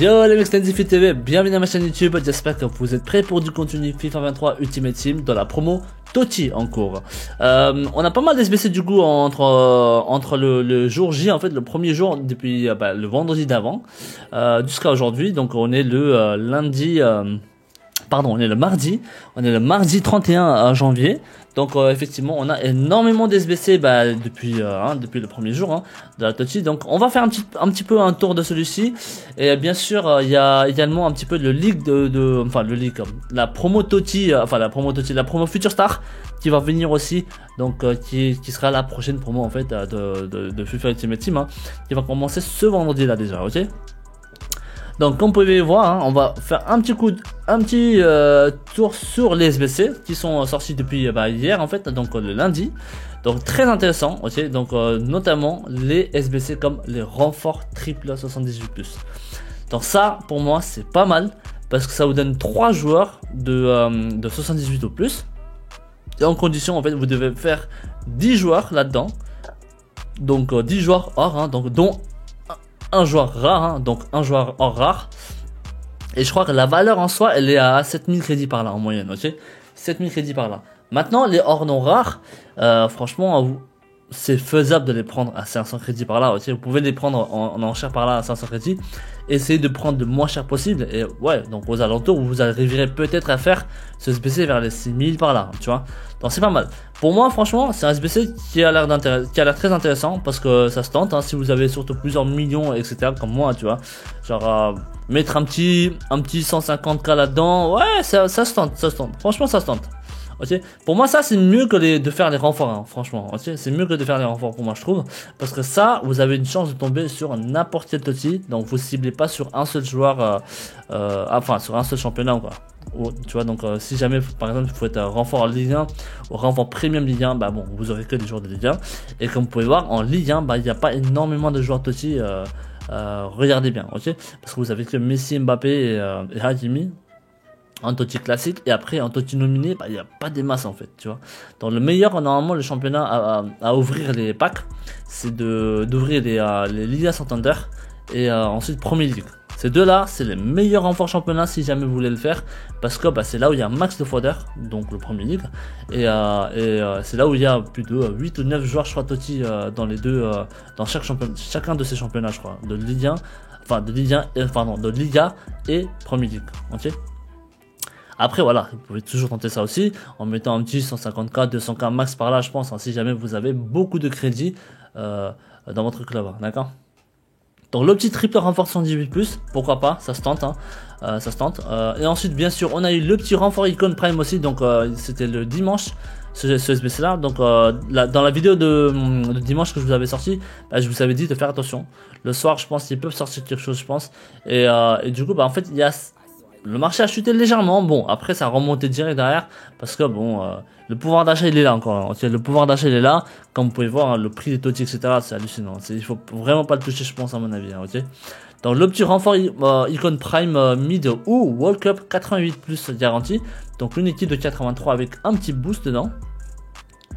Yo les mecs, c'est Nzifi TV, bienvenue à ma chaîne YouTube, j'espère que vous êtes prêts pour du contenu FIFA 23 Ultimate Team dans la promo Totti en cours. On a pas mal d'SBC du coup entre le jour J, en fait le premier jour depuis le vendredi d'avant jusqu'à aujourd'hui, donc on est le lundi... on est le mardi 31 janvier. Donc effectivement on a énormément d'SBC depuis le premier jour de la Totti. Donc on va faire un petit peu un tour de celui-ci. Et bien sûr il y a également un petit peu le leak la promo Totti, la promo Future Star qui va venir aussi. Donc qui sera la prochaine promo en fait de FIFA Ultimate Team qui va commencer ce vendredi là déjà, ok. Donc comme vous pouvez voir, on va faire un petit tour sur les SBC qui sont sortis depuis hier en fait, donc le lundi. Donc très intéressant, ok. Donc notamment les SBC comme les renforts triple 78+. Donc ça pour moi c'est pas mal parce que ça vous donne 3 joueurs de 78 ou plus. Et en condition en fait vous devez faire 10 joueurs là-dedans. Donc 10 joueurs or, donc dont un joueur rare, donc un joueur hors rare. Et je crois que la valeur en soi elle est à 7000 crédits par là en moyenne, ok. 7000 crédits par là. Maintenant les hors non rares, franchement c'est faisable de les prendre à 500 crédits par là, ok. Vous pouvez les prendre en enchère par là à 500 crédits. Essayez de prendre le moins cher possible. Et ouais, donc aux alentours vous arriverez peut-être à faire ce SBC vers les 6000 par là, tu vois. Donc c'est pas mal. Pour moi franchement c'est un SBC qui a l'air très intéressant parce que ça se tente si vous avez surtout plusieurs millions etc comme moi, tu vois. Genre mettre un petit 150k là-dedans, ouais ça se tente, franchement ça se tente. Ok, pour moi ça c'est mieux que de faire les renforts, franchement, ok, c'est mieux que de faire les renforts pour moi je trouve, parce que ça vous avez une chance de tomber sur n'importe quel Totti, donc vous ciblez pas sur un seul joueur, sur un seul championnat quoi. Tu vois, donc si jamais par exemple il faut être renfort Ligue 1 ou renfort Premium Ligue 1, bon vous aurez que des joueurs de Ligue 1, et comme vous pouvez voir en Ligue 1 il n'y a pas énormément de joueurs Totti, regardez bien, ok, parce que vous avez que Messi, Mbappé et Hakimi en Totti classique, et après en Totti nominé il n'y a pas des masses en fait, tu vois. Donc le meilleur normalement le championnat à ouvrir les packs c'est d'ouvrir les Liga Santander et ensuite Premier League. Ces deux là c'est les meilleurs renforts championnat si jamais vous voulez le faire, parce que c'est là où il y a un max de fodder, donc le Premier League, et c'est là où il y a plus de 8 ou 9 joueurs je crois Totti dans les deux, dans chacun de ces championnats je crois, de Ligue 1, de Liga et Premier League, ok. Après voilà, vous pouvez toujours tenter ça aussi en mettant un petit 150k, 200k max par là je pense, si jamais vous avez beaucoup de crédits dans votre club, d'accord. Donc le petit triple renfort 118+, pourquoi pas, ça se tente, ça se tente. Et ensuite bien sûr on a eu le petit renfort Icon Prime aussi, donc c'était le dimanche ce SBC là. Donc dans la vidéo de dimanche que je vous avais sorti, je vous avais dit de faire attention. Le soir je pense qu'ils peuvent sortir quelque chose je pense. Et du coup en fait il y a... Le marché a chuté légèrement, bon après ça a remonté direct derrière, parce que le pouvoir d'achat il est là encore, le pouvoir d'achat il est là, comme vous pouvez voir le prix des Totti etc c'est hallucinant, il faut vraiment pas le toucher je pense à mon avis, ok. Donc le petit renfort Icon Prime Mid ou World Cup 88+ garantie, donc une équipe de 83 avec un petit boost dedans,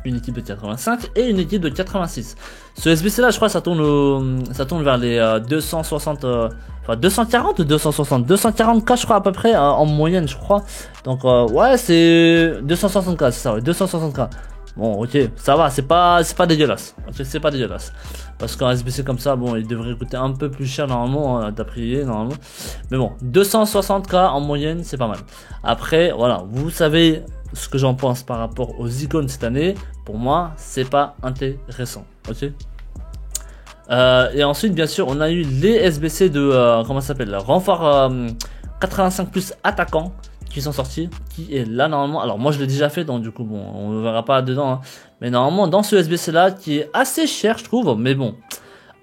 une équipe de 85 et une équipe de 86. Ce SBC là je crois ça tourne vers les 240 ou 240k je crois à peu près en moyenne je crois. Donc ouais c'est 260k, c'est ça, ouais, 260k. Bon ok ça va, c'est pas dégueulasse, okay, c'est pas dégueulasse, parce qu'un SBC comme ça il devrait coûter un peu plus cher normalement d'après normalement, mais bon 260k en moyenne c'est pas mal. Après voilà, vous savez ce que j'en pense par rapport aux icônes cette année, pour moi c'est pas intéressant, ok. Et ensuite bien sûr on a eu les SBC de comment ça s'appelle, renfort 85+ attaquant qui sont sortis, qui est là normalement. Alors moi je l'ai déjà fait, donc du coup on ne verra pas dedans, mais normalement dans ce SBC là qui est assez cher je trouve, mais bon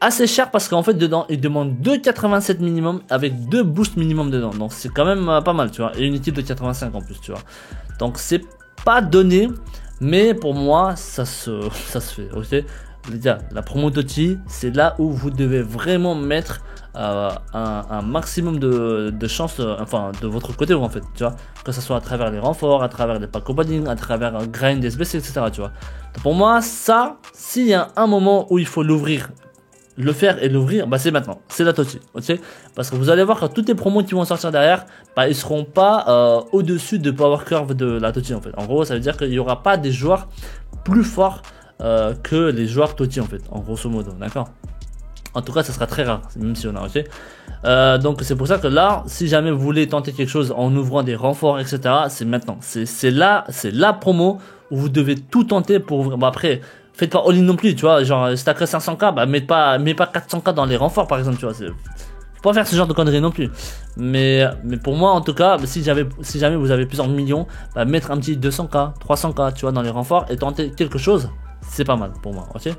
assez cher parce qu'en fait dedans il demande 2,87 minimum avec 2 boosts minimum dedans, donc c'est quand même pas mal tu vois, et une équipe de 85 en plus tu vois, donc c'est pas donné, mais pour moi ça se fait, ok. Les gars, la promo Totti, c'est là où vous devez vraiment mettre un maximum de chance, de votre côté en fait, tu vois, que ce soit à travers les renforts, à travers les packs opening, à travers un grind SBC etc, tu vois. Donc pour moi ça, s'il y a un moment où il faut l'ouvrir le faire et l'ouvrir, bah c'est maintenant, c'est la TOTY, ok. Parce que vous allez voir que toutes les promos qui vont sortir derrière, bah ils seront pas au-dessus de Power Curve de la TOTY en fait. En gros, ça veut dire qu'il n'y aura pas des joueurs plus forts que les joueurs TOTY en fait, en grosso modo, d'accord. En tout cas, ça sera très rare, même si on a, ok. Donc c'est pour ça que là, si jamais vous voulez tenter quelque chose en ouvrant des renforts, etc., c'est maintenant. C'est la promo où vous devez tout tenter pour ouvrir. Bon après, faites pas all-in non plus, tu vois. Genre, si t'as que 500k, bah mets pas 400k dans les renforts, par exemple, tu vois. Faut pas faire ce genre de conneries non plus. Mais pour moi, en tout cas, si jamais vous avez plusieurs millions, bah mettre un petit 200k, 300k, tu vois, dans les renforts et tenter quelque chose, c'est pas mal pour moi, ok.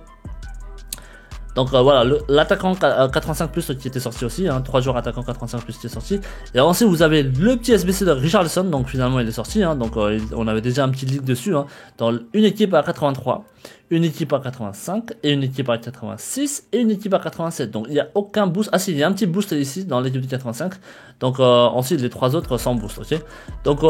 Donc voilà, l'attaquant 85 plus qui était sorti aussi, 3 joueurs attaquant 85 plus qui est sorti. Et ensuite vous avez le petit SBC de Richarlison, donc finalement il est sorti, donc on avait déjà un petit leak dessus, dans une équipe à 83, une équipe à 85, et une équipe à 86, et une équipe à 87. Donc il n'y a aucun boost, ah si, il y a un petit boost ici dans l'équipe de 85, donc ensuite les 3 autres sans boost, ok. Donc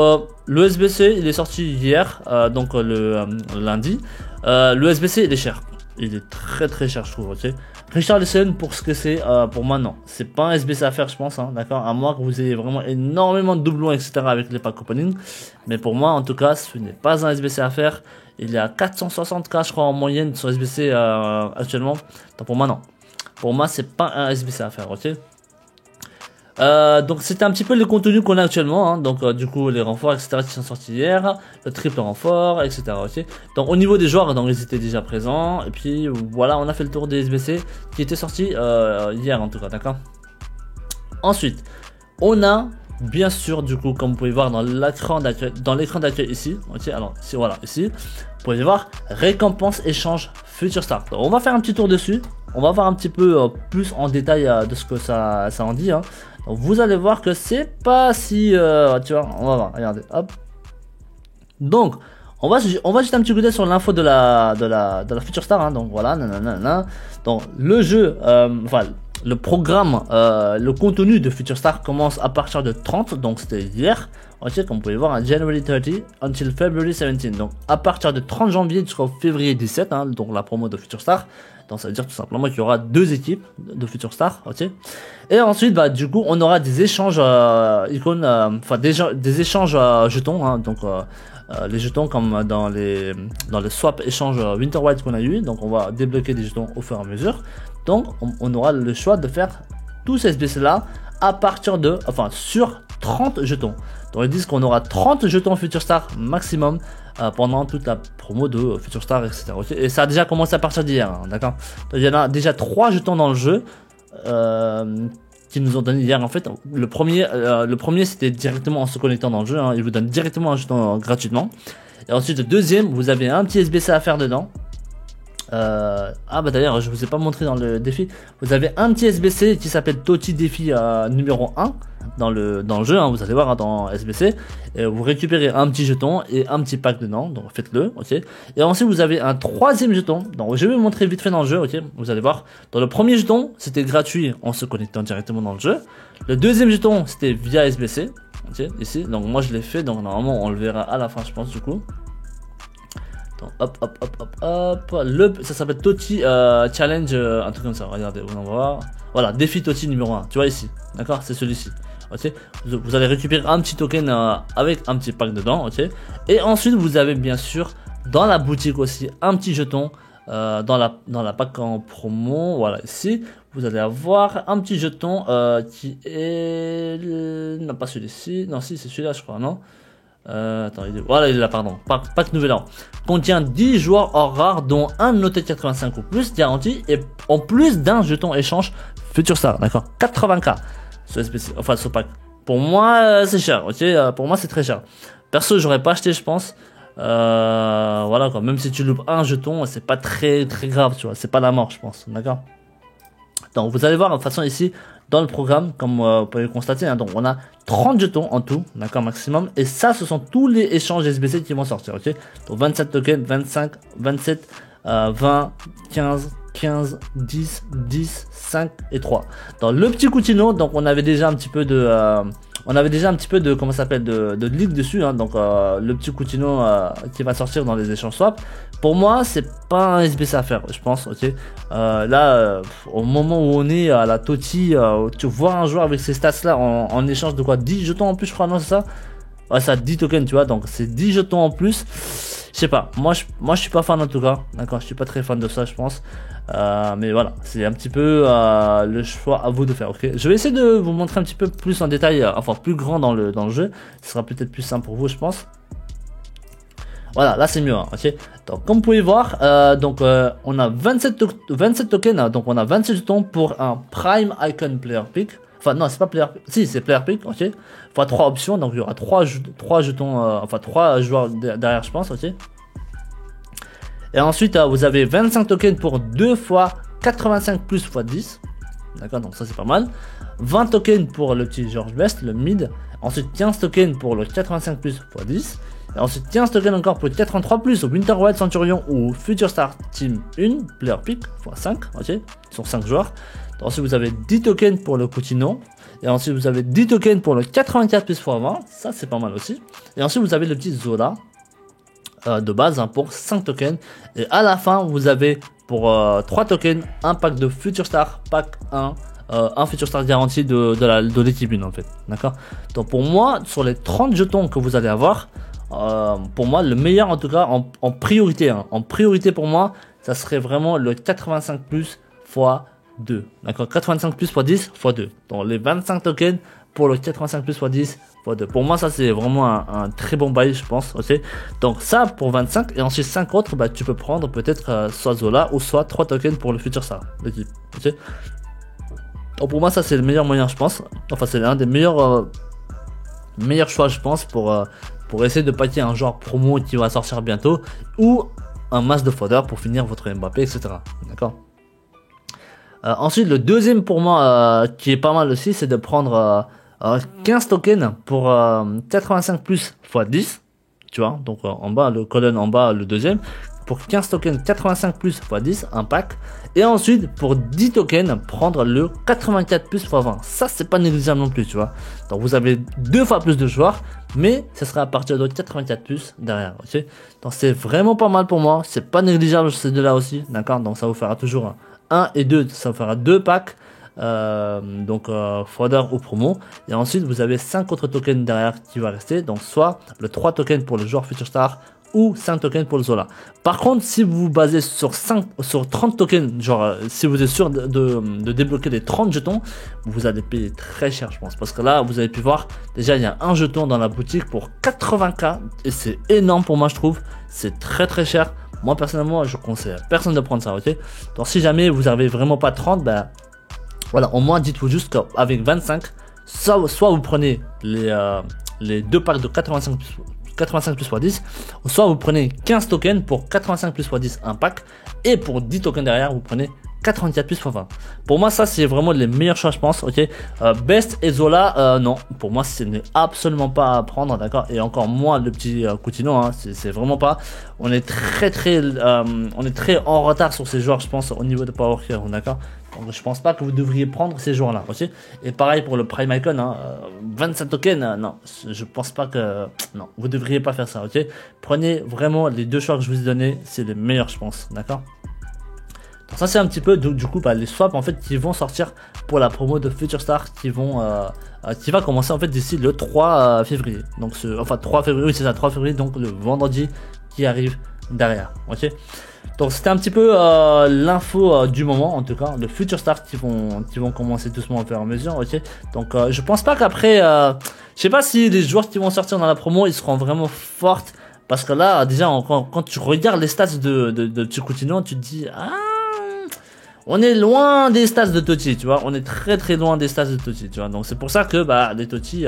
le SBC il est sorti hier, donc le lundi, le SBC il est cher. Il est très très cher je trouve, ok. Richarlison pour ce que c'est, pour moi non, c'est pas un SBC à faire je pense, d'accord, à moins que vous ayez vraiment énormément de doublons etc avec les packs opening, mais pour moi en tout cas ce n'est pas un SBC à faire. Il est à 460k je crois en moyenne sur SBC actuellement, donc pour moi non, pour moi c'est pas un SBC à faire, ok. Donc c'était un petit peu le contenu qu'on a actuellement, donc du coup les renforts etc qui sont sortis hier, le triple renfort etc, ok. Donc au niveau des joueurs, donc ils étaient déjà présents, et puis voilà, on a fait le tour des SBC qui étaient sortis hier en tout cas, d'accord. Ensuite on a bien sûr du coup, comme vous pouvez voir dans l'écran d'accueil ici, ok. Alors ici, voilà, ici vous pouvez voir récompense échange Future Star. Donc, on va faire un petit tour dessus, on va voir un petit peu plus en détail de ce que ça en dit, Donc, vous allez voir que c'est pas si tu vois, on va voir, regardez, hop. Donc on va jeter un petit coup d'œil sur l'info de la Future Star, donc voilà, nanana. Donc le jeu, enfin le programme, le contenu de Future Star commence à partir de 30, donc c'était hier, ok, comme vous pouvez voir, January 30 until February 17, donc à partir de 30 janvier jusqu'au février 17, donc la promo de Future Star. Donc ça veut dire tout simplement qu'il y aura 2 équipes de Future Star, ok. Et ensuite, bah du coup, on aura des échanges icônes, enfin des échanges jetons, donc les jetons comme dans les swap échange Winter White qu'on a eu. Donc on va débloquer des jetons au fur et à mesure. Donc on aura le choix de faire tous ces SBC là à partir de, enfin sur 30 jetons. Donc ils disent qu'on aura 30 jetons Future Star maximum pendant toute la promo de Future Star, etc. Et ça a déjà commencé à partir d'hier, d'accord. Il y en a déjà 3 jetons dans le jeu qui nous ont donné hier en fait. Le premier c'était directement en se connectant dans le jeu, il vous donne directement un jeton gratuitement. Et ensuite le deuxième, vous avez un petit SBC à faire dedans. Ah bah d'ailleurs je vous ai pas montré dans le défi, vous avez un petit SBC qui s'appelle TOTY défi numéro 1 dans le jeu, vous allez voir dans SBC, et vous récupérez un petit jeton et un petit pack dedans, donc faites-le, ok. Et ensuite vous avez un troisième jeton, donc je vais vous montrer vite fait dans le jeu, ok. Vous allez voir, dans le premier jeton c'était gratuit en se connectant directement dans le jeu, le deuxième jeton c'était via SBC, ok, ici, donc moi je l'ai fait, donc normalement on le verra à la fin je pense du coup. Donc hop, ça s'appelle TOTY Challenge, un truc comme ça, regardez, on va voir. Voilà, défi TOTY numéro 1, tu vois ici, d'accord, c'est celui-ci, ok. Vous allez récupérer un petit token avec un petit pack dedans, ok. Et ensuite vous avez bien sûr dans la boutique aussi un petit jeton dans la pack en promo, voilà ici. Vous allez avoir un petit jeton qui est, non pas celui-ci, non si c'est celui-là je crois, non. Attends, voilà, il est là, pardon. Pack nouvel an. Contient 10 joueurs hors rares, dont un noté 85 ou plus, garanti, et en plus d'un jeton échange Future Star, d'accord. 80k. Ce SBC, enfin, ce pack. Pour moi, c'est cher, ok. Pour moi, c'est très cher. Perso, j'aurais pas acheté, je pense. Voilà, quoi. Même si tu loupes un jeton, c'est pas très grave, tu vois. C'est pas la mort, je pense, d'accord. Donc, vous allez voir, de toute façon, ici, dans le programme, comme vous pouvez le constater, donc on a 30 jetons en tout, d'accord, maximum, et ça ce sont tous les échanges SBC qui vont sortir, ok. Donc 27 tokens, 25, 27, 20, 15, 15, 10, 10, 5 et 3. Dans le petit Coutinho, donc on avait déjà un petit peu de comment ça s'appelle de ligue dessus, hein, donc le petit Coutinho qui va sortir dans les échanges swap. Pour moi, c'est pas un SBC à faire, je pense. Ok. Là, au moment où on est à la Totti, tu vois un joueur avec ces stats là en échange de quoi 10 jetons en plus, je crois, non, c'est ça? Ouais, ça 10 tokens, tu vois, donc c'est 10 jetons en plus. Je sais pas, moi je suis pas fan en tout cas, d'accord, je suis pas très fan de ça, je pense. Mais voilà, c'est un petit peu le choix à vous de faire, ok. Je vais essayer de vous montrer un petit peu plus en détail, enfin plus grand dans le jeu. Ce sera peut-être plus simple pour vous, je pense. Voilà, là c'est mieux, hein, ok. Donc comme vous pouvez voir, on a 27 tokens, hein, donc on a 27 jetons pour un Prime Icon Player Pick. Enfin non, c'est pas Player Pick, si c'est Player Pick, ok. Enfin 3 options, donc il y aura 3 jetons, enfin 3 joueurs derrière, je pense, ok. Et ensuite, vous avez 25 tokens pour 2 fois 85 plus x 10. D'accord, donc ça c'est pas mal. 20 tokens pour le petit George Best, le mid. Ensuite 15 tokens pour le 85 plus x 10. Et ensuite 15 tokens encore pour le 83 plus au Winter Wild Centurion ou Future Star Team 1, Player Pick, x 5, ok, sur 5 joueurs. Ensuite vous avez 10 tokens pour le Coutinho. Et ensuite vous avez 10 tokens pour le 84 plus x 20, ça c'est pas mal aussi. Et ensuite vous avez le petit Zola de base, hein, pour 5 tokens. Et à la fin vous avez pour 3 tokens un pack de Future Star, pack 1. Un Future Star garanti de l'équipe 1 en fait, d'accord. Donc pour moi, sur les 30 jetons que vous allez avoir, pour moi le meilleur en tout cas en priorité, hein, en priorité pour moi ça serait vraiment le 85 plus x 2, d'accord, 85 plus x 10 x 2, donc les 25 tokens pour le 85 plus x 10 x 2, pour moi ça c'est vraiment un très bon bail, je pense, ok. Donc ça pour 25, et ensuite 5 autres, bah, tu peux prendre peut-être soit Zola ou soit 3 tokens pour le Future Star l'équipe, ok. Donc pour moi ça c'est le meilleur moyen, je pense, enfin c'est l'un des meilleurs choix, je pense, pour essayer de paquer un joueur promo qui va sortir bientôt, ou un mass de fodder pour finir votre Mbappé, etc. D'accord. Ensuite, le deuxième pour moi qui est pas mal aussi, c'est de prendre 15 tokens pour 85 plus x 10, tu vois, donc en bas, le colonne en bas, le deuxième, pour 15 tokens 85 plus x 10, un pack. Et ensuite, pour 10 tokens, prendre le 84 plus x 20. Ça, c'est pas négligeable non plus, tu vois. Donc, vous avez 2 fois plus de joueurs, mais ce sera à partir de 84 plus derrière, ok. Donc, c'est vraiment pas mal pour moi. C'est pas négligeable ces deux-là aussi, d'accord. Donc, ça vous fera toujours 1 et 2, ça vous fera 2 packs. Fodder ou promo. Et ensuite, vous avez 5 autres tokens derrière qui va rester. Donc, soit le 3 tokens pour le joueur Future Star, ou 5 tokens pour le Zola. Par contre, si vous vous basez sur 30 tokens, genre si vous êtes sûr de débloquer les 30 jetons, vous allez payer très cher, je pense. Parce que là, vous avez pu voir, déjà il y a un jeton dans la boutique pour 80k, et c'est énorme pour moi, je trouve. C'est très très cher. Moi personnellement, je conseille à personne de prendre ça, ok. Donc si jamais vous n'avez vraiment pas 30, bah voilà, au moins dites-vous juste qu'avec 25, soit vous prenez les 2 packs de 85 plus x 10, soit vous prenez 15 tokens pour 85 plus x 10 un pack, et pour 10 tokens derrière vous prenez 84 plus x 20. Pour moi ça c'est vraiment les meilleurs choix, je pense, ok. Best et Zola, non, pour moi ce n'est absolument pas à prendre, d'accord. Et encore moins le petit Coutinho, hein, c'est vraiment pas. On est très en retard sur ces joueurs, je pense, au niveau de Power Hero, d'accord. Donc je pense pas que vous devriez prendre ces joueurs là, ok. Et pareil pour le Prime Icon, hein, 27 tokens, non, je pense pas que, non, vous devriez pas faire ça, ok. Prenez vraiment les 2 choix que je vous ai donnés, c'est les meilleurs, je pense, d'accord. Donc ça c'est un petit peu du coup les swaps en fait qui vont sortir pour la promo de Future Star qui va commencer en fait d'ici le 3 février. Donc 3 février, oui c'est ça, 3 février, donc le vendredi qui arrive derrière, ok. Donc c'était un petit peu l'info du moment, en tout cas, le Future Star qui vont commencer doucement au fur et à mesure, ok. Donc je pense pas qu'après, je sais pas si les joueurs qui vont sortir dans la promo ils seront vraiment fortes, parce que là déjà quand tu regardes les stats de Coutinho, tu te dis on est loin des stats de Totti, tu vois, on est très loin des stats de Totti, tu vois. Donc c'est pour ça que les Totti,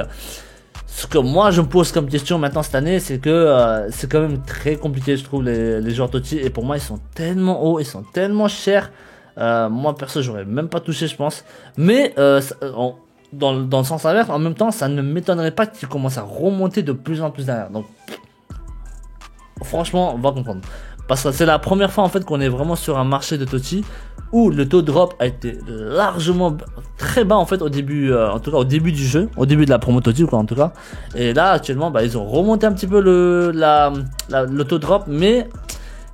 ce que moi je me pose comme question maintenant cette année, c'est que c'est quand même très compliqué, je trouve, les joueurs Totti, et pour moi ils sont tellement hauts, ils sont tellement chers. Moi perso j'aurais même pas touché, je pense, mais dans le sens inverse, en même temps ça ne m'étonnerait pas qu'ils commencent à remonter de plus en plus derrière. Donc franchement on va comprendre. Parce que c'est la première fois en fait qu'on est vraiment sur un marché de Totti où le taux de drop a été largement très bas en fait au début, en tout cas au début du jeu, au début de la promo Totti quoi en tout cas. Et là actuellement bah, ils ont remonté un petit peu le taux de drop, mais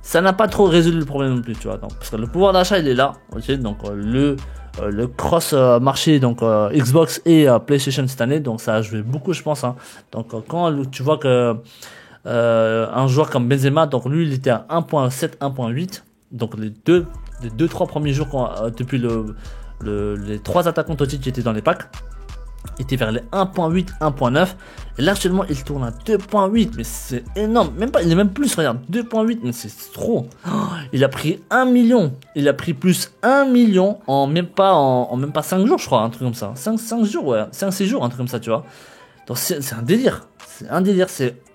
ça n'a pas trop résolu le problème non plus, tu vois. Donc, parce que le pouvoir d'achat il est là, ok. Donc le cross marché donc Xbox et PlayStation cette année, donc ça a joué beaucoup je pense. Hein. Donc quand tu vois que un joueur comme Benzema, donc lui il était à 1.7, 1.8, donc les deux trois premiers jours depuis les trois attaquants Totti qui étaient dans les packs, il était vers les 1.8, 1.9, et là actuellement il tourne à 2.8, mais c'est énorme, même pas, il est même plus, regarde, 2.8, mais c'est trop. Oh, il a pris 1 million, il a pris plus 1 million en même pas 5 jours je crois, un truc comme ça, 5 jours, ouais, 5-6 jours, un truc comme ça, tu vois. Donc c'est un délire,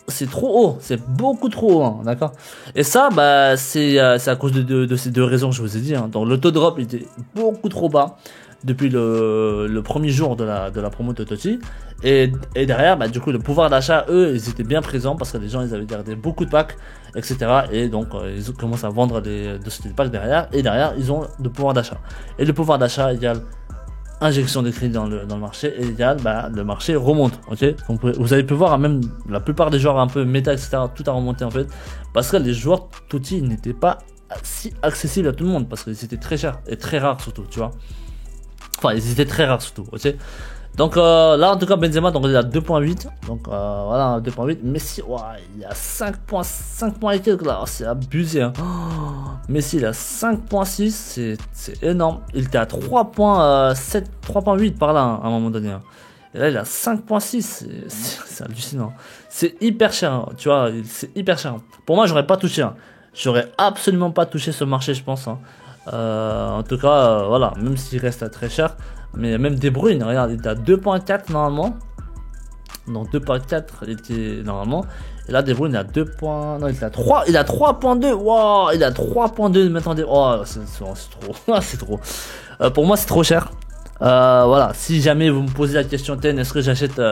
c'est trop haut, c'est beaucoup trop haut, hein, d'accord. Et ça, bah, c'est à cause de ces deux raisons que je vous ai dit. Hein. Donc le taux de drop il était beaucoup trop bas depuis le premier jour de la promo de Totti. Et derrière, bah, du coup, le pouvoir d'achat, eux, ils étaient bien présents parce que les gens, ils avaient gardé beaucoup de packs, etc. Et donc, ils commencent à vendre de ce packs derrière. Et derrière, ils ont le pouvoir d'achat. Et le pouvoir d'achat égale injection de crédit dans le marché, et bah, le marché remonte, ok. Donc, vous avez pu voir, hein, même la plupart des joueurs un peu méta, etc., tout a remonté en fait, parce que les joueurs Totti n'étaient pas si accessibles à tout le monde, parce qu'ils étaient très chers, et très rares surtout, tu vois. Enfin, ils étaient très rares surtout, ok. Donc là en tout cas Benzema donc il est à 2.8, donc voilà 2.8. Messi il a 5.5 points et quelques là, oh, c'est abusé hein. Oh, Messi il a 5.6, c'est énorme. Il était à 3.7, 3.8 par là hein, à un moment donné hein. Et là il a 5.6, c'est hallucinant. C'est hyper cher hein, tu vois, c'est hyper cher. Pour moi j'aurais pas touché hein. J'aurais absolument pas touché ce marché je pense hein. En tout cas voilà, même s'il reste très cher. Mais même De Bruyne, regarde, il était à 2.4 normalement. Donc 2.4 il était normalement. Et là De Bruyne il est à 2. Non, il est à 3. Il est à 3.2. Wow, il est à 3.2 maintenant. Oh, c'est trop. C'est trop. Pour moi c'est trop cher. Voilà, si jamais vous me posez la question Ten, est-ce que j'achète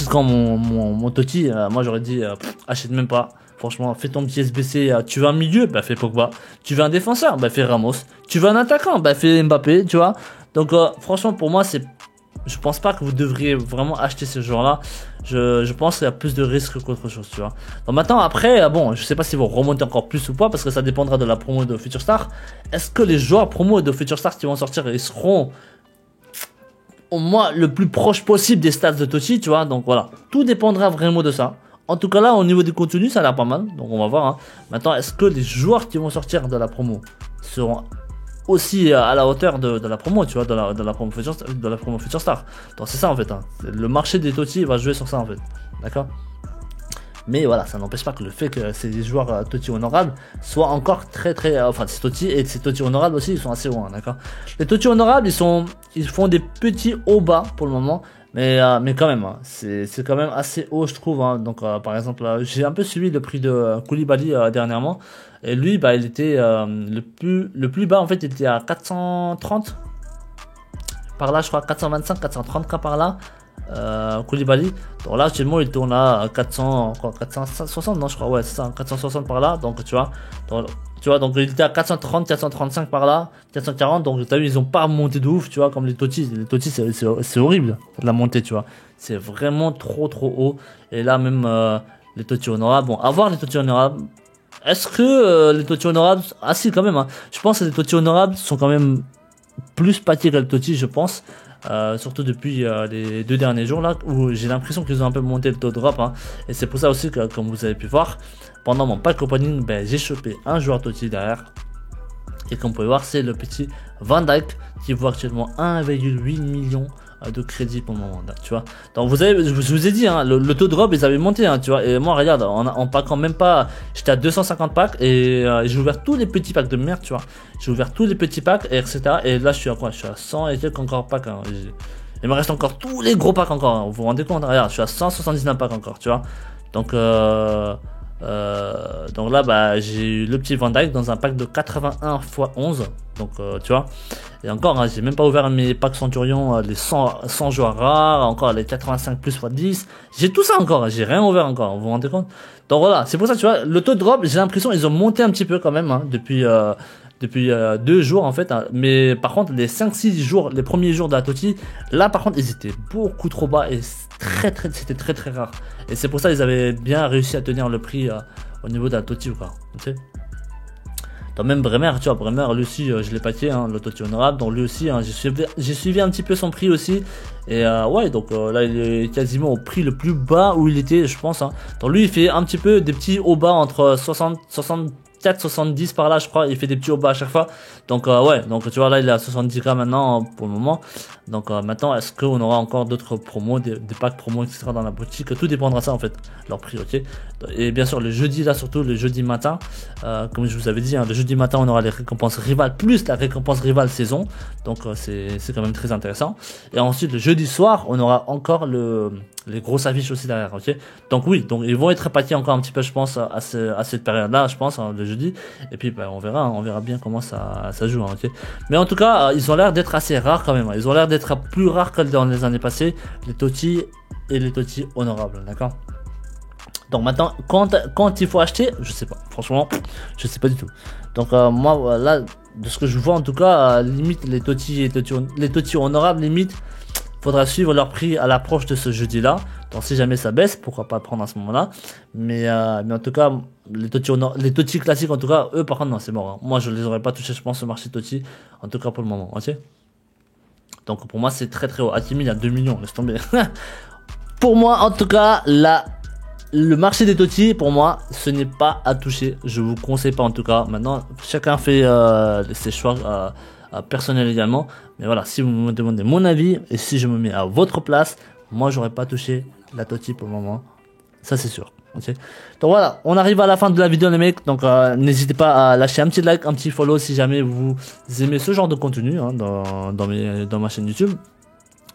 quand mon Totti, moi j'aurais dit achète même pas. Franchement, fais ton petit SBC. Tu veux un milieu, bah fais Pogba. Tu veux un défenseur, bah fais Ramos. Tu veux un attaquant, bah fais Mbappé, tu vois. Donc franchement pour moi je pense pas que vous devriez vraiment acheter ce joueur là. Je pense qu'il y a plus de risques qu'autre chose, tu vois. Donc maintenant après bon, je sais pas si vous remontez encore plus ou pas parce que ça dépendra de la promo de Future Star. Est-ce que les joueurs promo de Future Star qui vont sortir ils seront au moins le plus proche possible des stats de Totti, tu vois. Donc voilà, tout dépendra vraiment de ça. En tout cas là au niveau du contenu ça a l'air pas mal, donc on va voir hein. Maintenant est-ce que les joueurs qui vont sortir de la promo seront aussi à la hauteur de la promo, tu vois, de la promo Future Star. Donc c'est ça en fait hein. Le marché des Totti va jouer sur ça en fait, d'accord. Mais voilà, ça n'empêche pas que le fait que ces joueurs Totti honorables soient encore très enfin ces Totti et ces Totti honorables aussi ils sont assez hauts hein, d'accord. Les Totti honorables ils font des petits hauts bas pour le moment. Mais quand même, hein, c'est quand même assez haut je trouve. Hein. Donc par exemple, j'ai un peu suivi le prix de Koulibaly dernièrement. Et lui, bah, il était le plus bas en fait, il était à 430 par là, je crois 425, 430K par là. Koulibaly. Donc là actuellement il tourne à 460 non je crois, ouais c'est ça, 460 par là. Donc tu vois, donc il était à 430, 435 par là, 440. Donc t'as vu ils ont pas monté de ouf, tu vois, comme les Totti c'est horrible la montée, tu vois, c'est vraiment trop haut. Et là même les Totti honorables, bon à voir les Totti honorables. Est-ce que les Totti honorables, ah si quand même hein. Je pense que les Totti honorables sont quand même plus pâtiés que le Totti je pense. Surtout depuis les 2 derniers jours là où j'ai l'impression qu'ils ont un peu monté le taux de drop hein. Et c'est pour ça aussi que comme vous avez pu voir pendant mon pack opening, ben, j'ai chopé un joueur Totti derrière. Et comme vous pouvez voir c'est le petit Van Dijk qui vaut actuellement 1,8 million de crédit pour le moment là, tu vois. Donc je vous ai dit hein, le taux de drop ils avaient monté hein, tu vois. Et moi regarde en packant même pas, j'étais à 250 packs et j'ai ouvert tous les petits packs de merde, tu vois. J'ai ouvert tous les petits packs et etc. Et là je suis à quoi? Je suis à 100 et quelques encore packs hein. Il me reste encore tous les gros packs encore hein. Vous vous rendez compte? Regarde, je suis à 179 packs encore, tu vois. Donc Donc là, bah, j'ai eu le petit Van Dijk dans un pack de 81 x 11. Donc, tu vois. Et encore, hein, j'ai même pas ouvert mes packs Centurion, les 100 joueurs rares, encore les 85 plus x 10. J'ai tout ça encore, hein, j'ai rien ouvert encore, vous vous rendez compte? Donc voilà, c'est pour ça, tu vois, le taux de drop, j'ai l'impression ils ont monté un petit peu quand même, hein, depuis 2 jours en fait, hein. Mais par contre, les 5-6 jours, les premiers jours de la Totti, là par contre, ils étaient beaucoup trop bas et c'était très très rare. Et c'est pour ça qu'ils avaient bien réussi à tenir le prix au niveau de la Totti ou quoi. Tu sais. Donc même Bremer, tu vois, Bremer, lui aussi, je l'ai paqué, hein, le Totti honorable. Donc lui aussi, hein, j'ai suivi un petit peu son prix aussi. Et ouais, donc là, il est quasiment au prix le plus bas où il était, je pense. Hein. Donc lui, il fait un petit peu des petits hauts bas entre 64, 70 par là, je crois. Il fait des petits hauts bas à chaque fois. Donc ouais, donc tu vois, là, il est à 70K maintenant pour le moment. Donc maintenant, est-ce qu'on aura encore d'autres promos, des packs promos, etc. dans la boutique? Tout dépendra de ça en fait, leur prix, ok. Et bien sûr, le jeudi, là, surtout le jeudi matin, comme je vous avais dit, hein, le jeudi matin, on aura les récompenses rivales plus la récompense rivale saison. Donc c'est quand même très intéressant. Et ensuite, le jeudi soir, on aura encore les grosses affiches aussi derrière, ok. Donc oui, donc ils vont être répartis encore un petit peu, je pense, à cette période-là, je pense, hein, le jeudi. Et puis bah, on verra bien comment ça joue, hein, ok. Mais en tout cas, ils ont l'air d'être assez rares quand même. Hein. Ils ont l'air d'être plus rares que dans les années passées, les Totti et les Totti honorables, d'accord. Donc maintenant, quand il faut acheter, je sais pas. Franchement, je sais pas du tout. Donc moi, là, de ce que je vois en tout cas, limite les Totti honorables, limite, faudra suivre leur prix à l'approche de ce jeudi-là. Donc si jamais ça baisse, pourquoi pas prendre à ce moment-là. Mais en tout cas, les Totti classiques, en tout cas, eux par contre, non, c'est mort. Hein. Moi, je les aurais pas touchés, je pense, au marché Totti. En tout cas, pour le moment, ok. Donc pour moi, c'est très très haut. Hakimi, il y a 2 millions, laisse tomber. Pour moi, en tout cas, le marché des Totti, pour moi, ce n'est pas à toucher. Je vous conseille pas en tout cas. Maintenant, chacun fait ses choix personnels également. Mais voilà, si vous me demandez mon avis et si je me mets à votre place, moi, j'aurais pas touché la Totti pour le moment. Ça, c'est sûr. Okay. Donc voilà, on arrive à la fin de la vidéo les mecs. Donc n'hésitez pas à lâcher un petit like, un petit follow si jamais vous aimez ce genre de contenu hein, dans ma chaîne YouTube.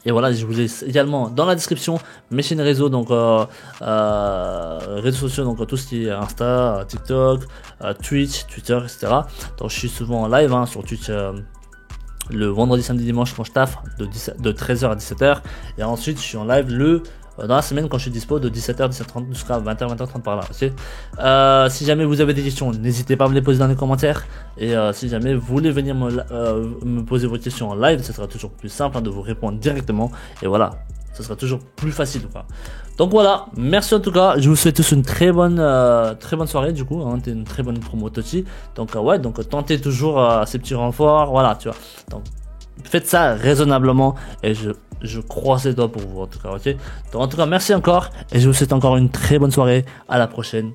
Et voilà, je vous laisse également dans la description mes chaînes réseaux, donc réseaux sociaux, donc tout ce qui est Insta, TikTok, Twitch, Twitter, etc. Donc je suis souvent en live hein, sur Twitch le vendredi, samedi, dimanche quand je taffe de 13h à 17h. Et ensuite je suis en live dans la semaine quand je suis dispo de 17h, 17h30 jusqu'à 20h, 20h30 par là. Okay. Si jamais vous avez des questions, n'hésitez pas à me les poser dans les commentaires. Et si jamais vous voulez venir me poser vos questions en live, ce sera toujours plus simple hein, de vous répondre directement. Et voilà, ce sera toujours plus facile. Quoi. Donc voilà, merci en tout cas. Je vous souhaite tous une très bonne soirée du coup. Hein, une très bonne promo Totti. Donc ouais, donc tentez toujours ces petits renforts. Voilà, tu vois. Donc faites ça raisonnablement et je croise les doigts pour vous en tout cas, ok. Donc en tout cas merci encore et je vous souhaite encore une très bonne soirée, à la prochaine.